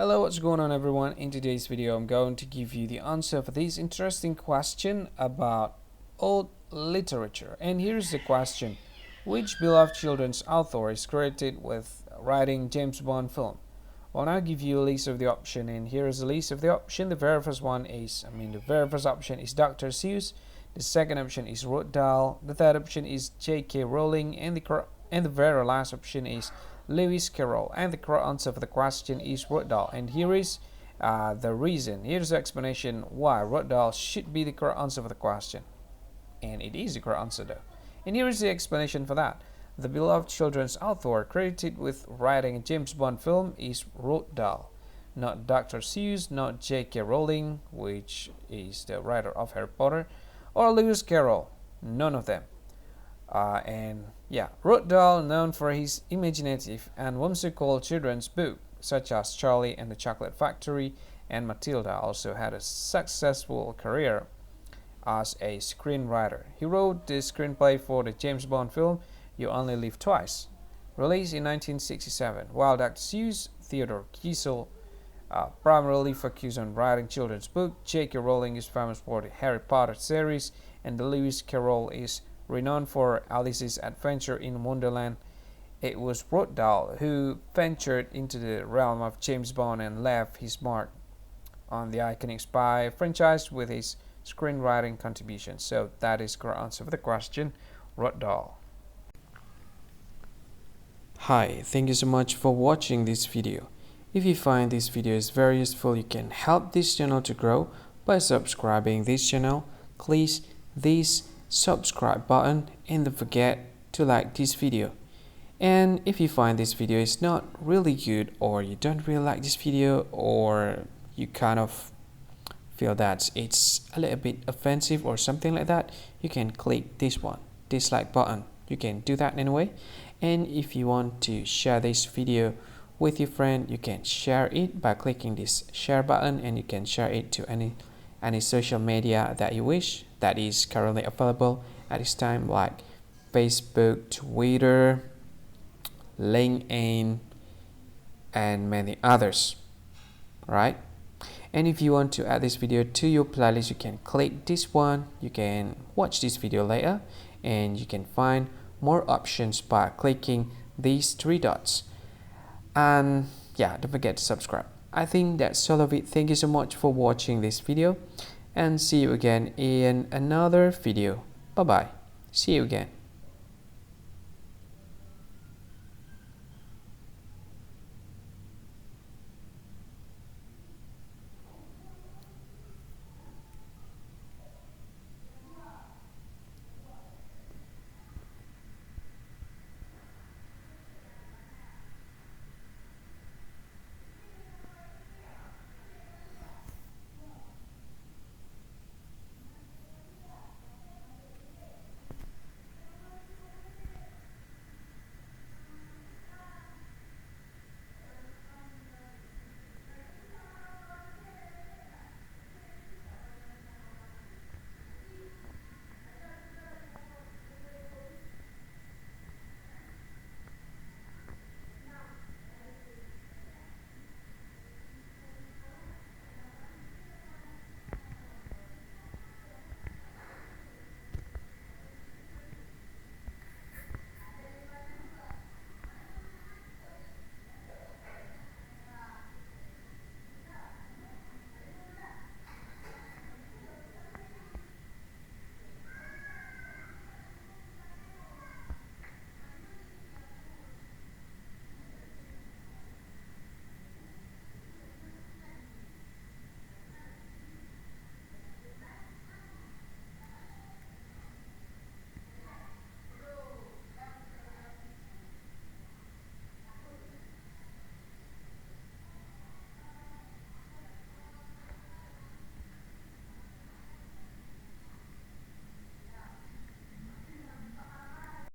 Hello, what's going on everyone? In today's video I'm going to give you the answer for this interesting question about old literature. And here's the question: which beloved children's author is credited with writing James Bond film? Well, I'll give you a list of the option, and here's the list of the option. The very first option is Dr. Seuss. The second option is Roald Dahl. The third option is J.K. Rowling, and the very last option is Lewis Carroll. And the correct answer for the question is Roald Dahl. And here is the reason. Here's the explanation why Roald Dahl should be the correct answer for the question. And it is the correct answer though. And here is the explanation for that. The beloved children's author credited with writing a James Bond film is Roald Dahl, not Dr. Seuss, not J.K. Rowling, which is the writer of Harry Potter, or Lewis Carroll. None of them. Roald Dahl, known for his imaginative and whimsical children's book, such as Charlie and the Chocolate Factory and Matilda, also had a successful career as a screenwriter. He wrote the screenplay for the James Bond film You Only Live Twice, released in 1967, while Dr. Seuss, Theodore Geisel, primarily focused on writing children's books. J.K. Rowling is famous for the Harry Potter series, and the Lewis Carroll is renowned for Alice's adventure in Wonderland. It was Roald Dahl who ventured into the realm of James Bond and left his mark on the iconic spy franchise with his screenwriting contribution. So that is the correct answer for the question, Roald Dahl. Hi, thank you so much for watching this video. If you find this video is very useful, you can help this channel to grow by subscribing this channel. Please this subscribe button and don't forget to like this video. And if you find this video is not really good, or you don't really like this video, or you kind of feel that it's a little bit offensive or something like that, you can click this one, dislike button. You can do that anyway. And if you want to share this video with your friend, you can share it by clicking this share button, and you can share it to any social media that you wish that is currently available at this time, like Facebook, Twitter, LinkedIn, and many others, right? And if you want to add this video to your playlist, you can click this one. You can watch this video later, and you can find more options by clicking these three dots. And yeah, don't forget to subscribe. I think that's all of it. Thank you so much for watching this video, and see you again in another video. Bye bye. See you again.